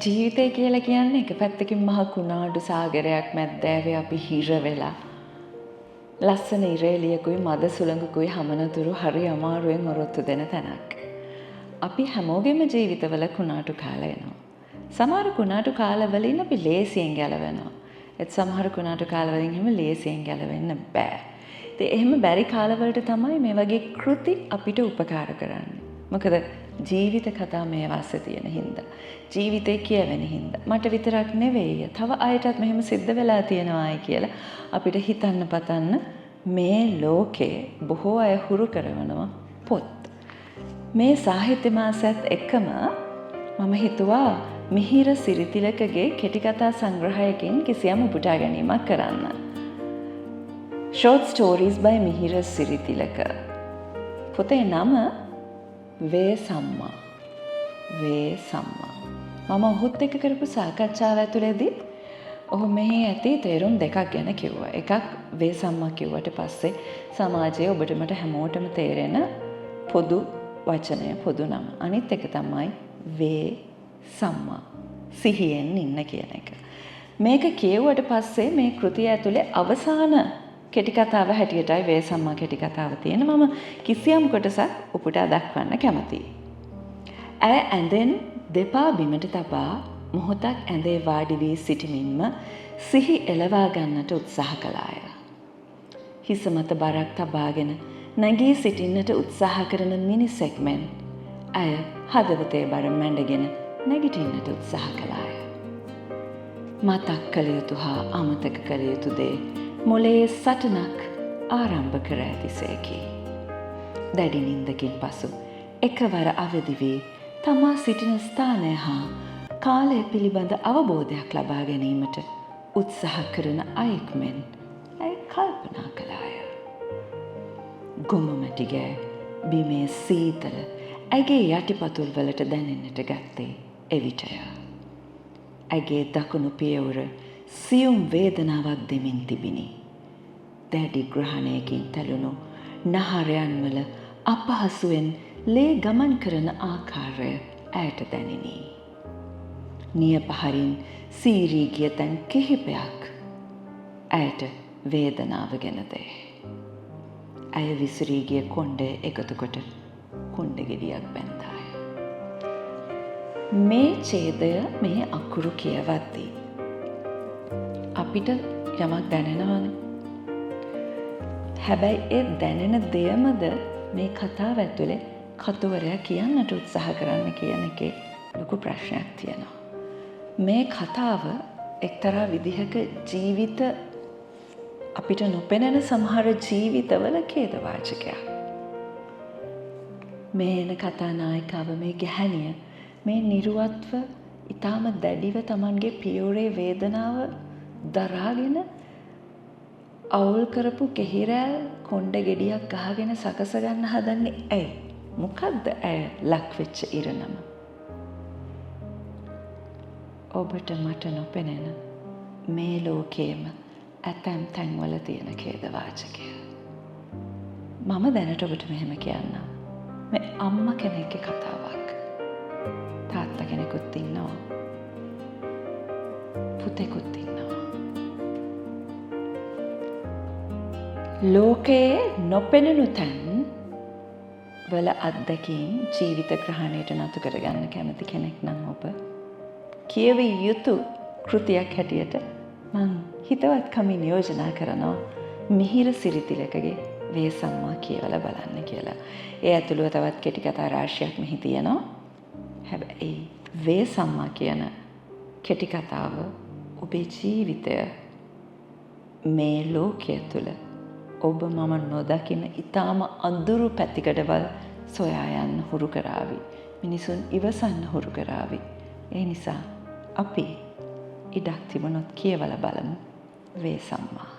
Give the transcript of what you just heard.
ජීවිතය කියලා කියන්නේ එක පැත්තකින් මහ කුණාඩු සාගරයක් මැද්දෑවේ අපි හිර වෙලා ලස්සන ඉරේලියකුයි මද සුළඟකුයි හමනතුරු හරි අමාරුවෙන් ඔරොත්තු දෙන තැනක්. අපි හැමෝගෙම ජීවිතවල කුණාටු කාල එනවා. සමහර කුණාටු කාලවලින් අපි ලේසියෙන් ගැලවෙනවා. ඒත් සමහර කුණාටු කාලවලින් එහෙම ලේසියෙන් ගැලවෙන්න බෑ. ඉතින් එහෙම බැරි කාලවලට තමයි මේ වගේ කෘති අපිට උපකාර කරන්නේ. මොකද ජීවිත කතා මේ වාසේ තියෙන හින්දා. ජීවිතේ කියවෙන හින්දා. මට විතරක් නෙවෙයි තව අයටත් මෙහෙම සිද්ධ වෙලා තියෙනවායි කියලා අපිට හිතන්න පතන්න මේ ලෝකේ බොහෝ අය හුරු කරනවා පොත්. මේ සාහිත්‍ය මාසයත් එක්කම මම හිතුවා මිහිර සිරිතිලකගේ කෙටි කතා සංග්‍රහයකින් කිසියම් උපුටා ගැනීමක් කරන්න. Short Stories by මිහිර සිරිතිලක. පොතේ නම වේ සම්මා. මම ඔහුත් එක්ක කරපු සාකච්ඡාව ඇතුළේදී ඔහු මෙහි ඇති තේරුම් දෙකක් ගැන කිව්වා. එකක් වේ සම්මා කිව්වට පස්සේ සමාජයේ ඔබට මට හැමෝටම තේරෙන පොදු වචනය, පොදු නම. අනිත් එක තමයි වේ සම්මා. සිහියෙන් ඉන්න කියන එක. මේක කියුවට පස්සේ මේ කෘතිය ඇතුලේ අවසාන කෙටි කතාව හැටියටයි වේ සම්මා කෙටි කතාව තියෙන. මම කිසියම් කොටසක් උපුටා දක්වන්න කැමතියි. ඇය ඇඳෙන් දෙපා බිමට තබා මොහොතක් ඇඳේ වාඩි වී සිටිමින්ම සිහි එළවා ගන්නට උත්සාහ කළාය. හිස මත බරක් තබාගෙන නැගී සිටින්නට උත්සාහ කරන මිනිසෙක් මෙන් ඇය හදවතේ බර මැඬගෙන නැගිටින්නට උත්සාහ කළාය. මතක් කළ යුතු හා අමතක කළ යුතු දේ මොලේ සටනක් ආරම්භ කර ඇතිසේකි. දැඩි නින්දකින් පසු එකවර අවදි වී තමා සිටින ස්ථානය හා කාලය පිළිබඳ අවබෝධයක් ලබා ගැනීමට උත්සාහ කරන අයෙක් මෙන් ඇය කල්පනා කළාය. ගොමමැටිගෑ බිමේ සීතල ඇගේ යටිපතුල් වලට දැනෙන්නට ගත්තේ එවිටය. ඇගේ දකුණු පියවර සියුම් වේදනාවක් දෙමින් තිබිණි. දැඩි ග්‍රහණයකින් තැළුණු නහරයන් වල අපහසුවෙන් ලේ ගමන් කරන ආකාරය ඇයට දැනිනි. නියපහරින් සීරී ගිය තැන් කිහිපයක් ඇයට වේදනාව ගෙන දේ. ඇය විසිරී ගිය කොණ්ඩය එකතු කොට කොණ්ඩෙ ගෙඩියක් බැන්දාය. මේ ඡේදය මේ අකුරු කියවද්දී අපිට යමක් දැනෙනවනේ. හැබැයි ඒ දැනෙන දෙයමද මේ කතාව ඇතුලේ කතුවරයා කියන්නට උත්සාහ කරන්න කියන එකේ ලොකු ප්‍රශ්නයක් තියෙනවා. මේ කතාව එක්තරා විදිහක ජීවිත අපිට නොපෙනෙන සමහර ජීවිතවල ඛේදවාචකයක්. මේ එන කතානායිකාව මේ ගැහැණිය මේ නිර්වත්ව ඊටාම දැඩිව Tamanගේ පියවරේ වේදනාව දරාගෙන අවුල් කරපු කෙහිරැල් කොණ්ඩ ගෙඩියක් ගහගෙන සකස ගන්න හදන්නේ ඇයි? මොකද්ද ඇය ලක් වෙච්ච ඉරණම? ඔබට මට නොපෙනෙන මේ ලෝකේම ඇතැම් තැන්වල තියෙන ඛේදවාචකය. මම දැනට ඔබට මෙහෙම කියන්නම්. මේ අම්මා කෙනෙක්ගේ කතාවක්. තාත්තා කෙනෙකුත් ඉන්නවා. පුතෙකුත් ඉන්නවා. ලෝකයේ නොපෙනෙනු තැන් වල අත්දැකීම් ජීවිත ග්‍රහණයට නතු කරගන්න කැමති කෙනෙක් නම් ඔබ කියවිය යුතු කෘතියක් හැටියට මං හිතවත්කමින් යෝජනා කරනවා මිහිර සිරිතිලකගේ වේ සම්මා කියවලා බලන්න කියලා. ඒ ඇතුළුව තවත් කෙටි කතා රාශියක් මෙහි තියෙනවා. හැබැයි වේ සම්මා කියන කෙටි කතාව ඔබේ ජීවිතය මේ ලෝකයේ තුල ඔබ මම නොදකින ඊටාම අඳුරු පැතිකඩවල් සොයා යන්න හුරු කරાવી. මිනිසුන් ඉවසන්න හුරු කරાવી. ඒ නිසා අපි ඉඩක් තිබුණොත් කියවලා බලමු වේ සම්මා.